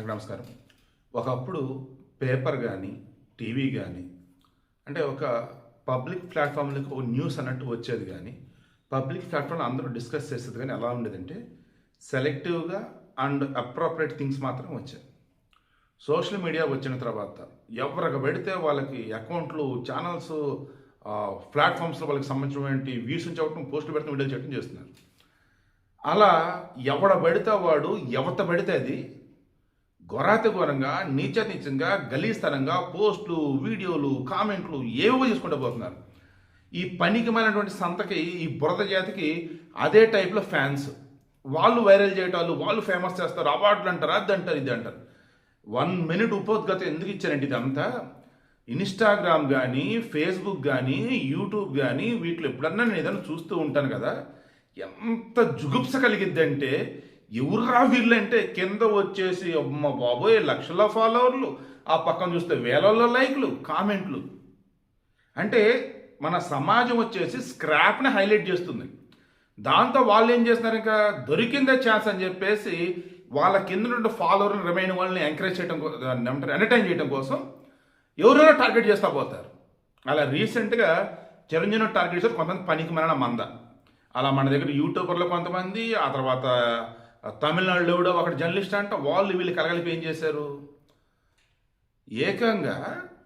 అందరికీ నమస్కారం. ఒకప్పుడు పేపర్ కానీ, టీవీ కానీ అంటే ఒక పబ్లిక్ ప్లాట్ఫామ్‌లకి ఒక న్యూస్ అన్నట్టు వచ్చేది కానీ, పబ్లిక్ ప్లాట్ఫామ్‌లో అందరూ డిస్కస్ చేసేది కానీ ఎలా ఉండేదంటే, సెలెక్టివ్‌గా అండ్ అప్రోప్రియేట్ థింగ్స్ మాత్రం వచ్చాయి. సోషల్ మీడియా వచ్చిన తర్వాత ఎవరికి పెడితే వాళ్ళకి అకౌంట్లు, ఛానల్స్, ప్లాట్ఫామ్స్‌లో వాళ్ళకి సంబంధించినటువంటి వ్యూస్ చెప్పడం, పోస్టులు పెడతాం, వీడియోలు చేయడం చేస్తున్నారు. అలా ఎవడ పెడితే వాడు, ఎవత పెడితే అది ఘోరాతిఘోరంగా, నీచంగా, గలీస్తనంగా పోస్టులు, వీడియోలు, కామెంట్లు ఏవో చేసుకుంటూ పోతున్నారు. ఈ పనికిమైనటువంటి సంతకి, ఈ బురద జాతికి అదే టైప్లో ఫ్యాన్స్. వాళ్ళు వైరల్ చేయటాలు, వాళ్ళు ఫేమస్ చేస్తారు, అవార్డులు అంటారు, అది అంటారు, ఇది అంటారు. 1 మినిట్ ఉపోద్గత ఎందుకు ఇచ్చారంటే ఇదంతా ఇన్స్టాగ్రామ్ కానీ, ఫేస్బుక్ కానీ, యూట్యూబ్ కానీ వీటిలో ఎప్పుడన్నా నేను ఏదైనా చూస్తూ ఉంటాను కదా, ఎంత జుగుప్స కలిగిద్దంటే, ఎవరురా వీళ్ళంటే కింద వచ్చేసి అమ్మ బాబోయ్ లక్షల ఫాలోవర్లు, ఆ పక్కన చూస్తే వేలల్లో లైక్లు, కామెంట్లు. అంటే మన సమాజం వచ్చేసి స్క్రాప్ని హైలైట్ చేస్తుంది. దాంతో వాళ్ళు ఏం చేస్తున్నారు, ఇంకా దొరికిందే ఛాన్స్ అని చెప్పేసి వాళ్ళ కింద నుండి ఫాలోవర్లు రిమైన్ వాళ్ళని ఎంకరేజ్ చేయడం, ఎంటర్టైన్ చేయడం కోసం ఎవరైనా టార్గెట్ చేస్తూ పోతారు. అలా రీసెంట్గా చిరంజీవి టార్గెట్ చేస్తారు కొంతమంది పనికి మరణ మంద. అలా మన దగ్గర యూట్యూబర్లో కొంతమంది, ఆ తర్వాత తమిళనాడులో కూడా ఒకటి జర్నలిస్ట్ అంట, వాళ్ళు వీళ్ళు కలగలిపి ఏం చేశారు, ఏకంగా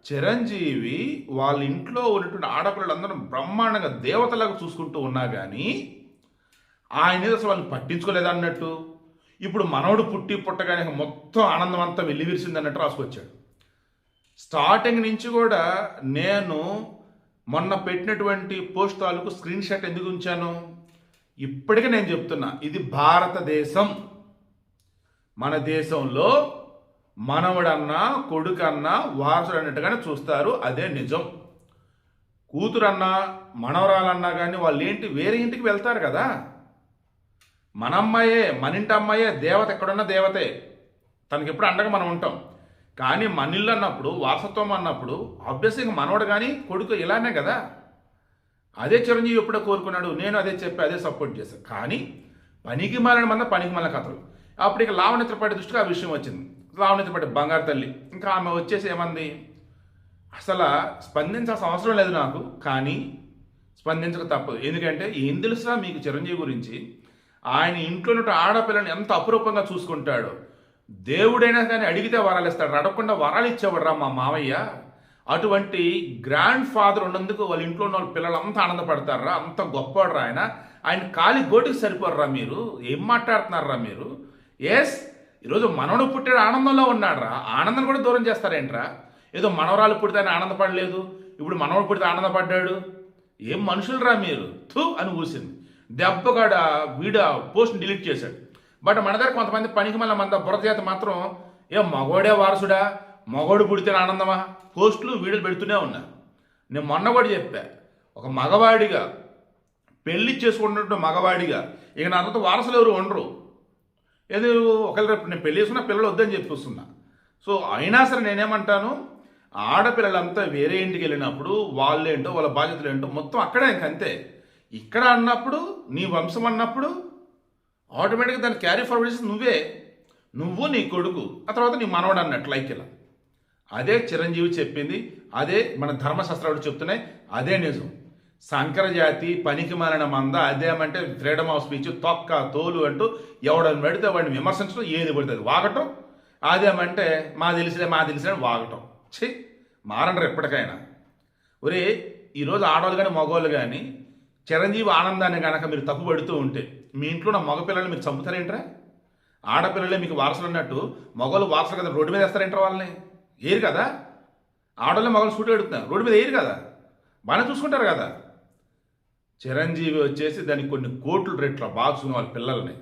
చిరంజీవి వాళ్ళ ఇంట్లో ఉన్నటువంటి ఆడపిల్లలందరూ బ్రహ్మాండంగా దేవతలాగా చూసుకుంటూ ఉన్నా కానీ ఆయన అసలు వాళ్ళని పట్టించుకోలేదు అన్నట్టు, ఇప్పుడు మనవడు పుట్టగానే మొత్తం ఆనందం అంతా వెల్లివిరిసింది అన్నట్టు రాసుకొచ్చాడు. స్టార్టింగ్ నుంచి కూడా నేను మొన్న పెట్టినటువంటి పోస్ట్ తాలూకు స్క్రీన్ షాట్ ఎందుకు ఉంచాను, ఇప్పటికీ నేను చెప్తున్నా, ఇది భారతదేశం. మన దేశంలో మనవడన్నా, కొడుకన్నా, వారసుడు అన్నట్టుగానే చూస్తారు, అదే నిజం. కూతురన్నా, మనవరాలన్నా కానీ వాళ్ళు ఏంటి వేరే ఇంటికి వెళ్తారు కదా. మన అమ్మాయే, మన ఇంటి అమ్మాయే దేవత, ఎక్కడున్నా దేవతే, తనకి ఎప్పుడు అండగా మనం ఉంటాం. కానీ మన ఇల్లు అన్నప్పుడు, వారసత్వం అన్నప్పుడు ఆబ్వియస్గా మనవడు కానీ కొడుకు ఇలానే కదా. అదే చిరంజీవి ఎప్పుడో కోరుకున్నాడు, నేను అదే చెప్పి అదే సపోర్ట్ చేశాను. కానీ పనికి మాలిన కథలు. అప్పుడు ఇక లావణ్య త్రిపాఠి దృష్టికి ఆ విషయం వచ్చింది. లావణ్య త్రిపాఠి బంగారు తల్లి, ఇంకా ఆమె వచ్చేసి ఏమంది, అసలు స్పందించాల్సిన అవసరం లేదు నాకు, కానీ స్పందించక తప్పదు. ఎందుకంటే ఏం తెలుసా మీకు చిరంజీవి గురించి, ఆయన ఇంట్లో ఉన్న ఆడపిల్లని ఎంత అపురూపంగా చూసుకుంటాడు. దేవుడైనా కానీ అడిగితే వరాలు ఇస్తాడు, అడగకుండా వరాలు ఇచ్చేవాడు రా మా మావయ్య. అటువంటి గ్రాండ్ ఫాదర్ ఉన్నందుకు వాళ్ళ ఇంట్లో ఉన్న వాళ్ళ పిల్లలు అంత ఆనందపడతారా, అంత గొప్పవాడు ఆయన. ఆయన కాలి గోటికి సరిపోర్రా మీరు, ఏం మాట్లాడుతున్నారా మీరు. ఎస్, ఈరోజు మనవడు పుట్టాడు, ఆనందంలో ఉన్నాడు రా, ఆనందం కూడా దూరం చేస్తారేంట్రా. ఏదో మనవరాలు పుడితే ఆయన ఆనందపడలేదు, ఇప్పుడు మనవడు పుడితే ఆనందపడ్డాడు. ఏం మనుషులు రా మీరు, థూ అని ఊసింది. దెబ్బగాడ వీడియో పోస్ట్ని డిలీట్ చేశాడు. బట్ మన దగ్గర కొంతమంది పనికి మళ్ళీ మన బుర్ర చేత మాత్రం ఏం మగోడే వారసుడా, మగోడు పుడితే ఆనందమా, పోస్టులు వీడియోలు పెడుతూనే ఉన్నారు. నేను మొన్న కూడా చెప్పా, ఒక మగవాడిగా పెళ్లి చేసుకుంటున్న మగవాడిగా ఇక నా తర్వాత వారసులు ఎవరు ఉండరు. ఏదో ఒకవేళ రేపు నేను పెళ్లి చేసుకున్న పిల్లలు వద్దని చెప్పిస్తున్నా. సో అయినా సరే నేనేమంటాను, ఆడపిల్లలంతా వేరే ఇంటికి వెళ్ళినప్పుడు వాళ్ళేంటో, వాళ్ళ బాధ్యతలు ఏంటో మొత్తం అక్కడే ఇంకంతే. ఇక్కడ అన్నప్పుడు నీ వంశం అన్నప్పుడు ఆటోమేటిక్గా దాన్ని క్యారీ ఫార్వర్డ్ చేసి నువ్వు నీ కొడుకు, ఆ తర్వాత నీ మనవడు అన్నట్టు లైక్ ఇలా. అదే చిరంజీవి చెప్పింది, అదే మన ధర్మశాస్త్రాలు చెప్తున్నాయి, అదే నిజం. సంకరజాతి పనికి మాలిన మంద అదేమంటే ఫ్రీడమ్ ఆఫ్ స్పీచ్, తొక్క తోలు అంటూ ఎవడని పెడితే వాడిని విమర్శించడం, ఏది పడుతుంది వాగటం. అదేమంటే మా తెలిసిలే వాగటం. మారండ్రు ఎప్పటికైనా. ఒరే, ఈరోజు ఆడవాళ్ళు కానీ మగవాళ్ళు కానీ చిరంజీవి ఆనందాన్ని కనుక మీరు తప్పు పెడుతూ ఉంటే మీ ఇంట్లో ఉన్న మగపిల్లల్ని మీరు చంపుతారేంట్రా. ఆడపిల్లలే మీకు వారసులు అన్నట్టు మగవాళ్ళు వారసులు కదా, రోడ్డు మీద వేస్తారేంట్రా వాళ్ళని, ఏరు కదా. ఆడవాళ్ళే మగవాళ్ళు సూటి పెడుతున్నారు, రోడ్డు మీద ఏరు కదా, బాగానే చూసుకుంటారు కదా. చిరంజీవి వచ్చేసి దానికి కొన్ని కోట్లు రెట్ల బాగా చూసుకునే వాళ్ళ పిల్లల్ని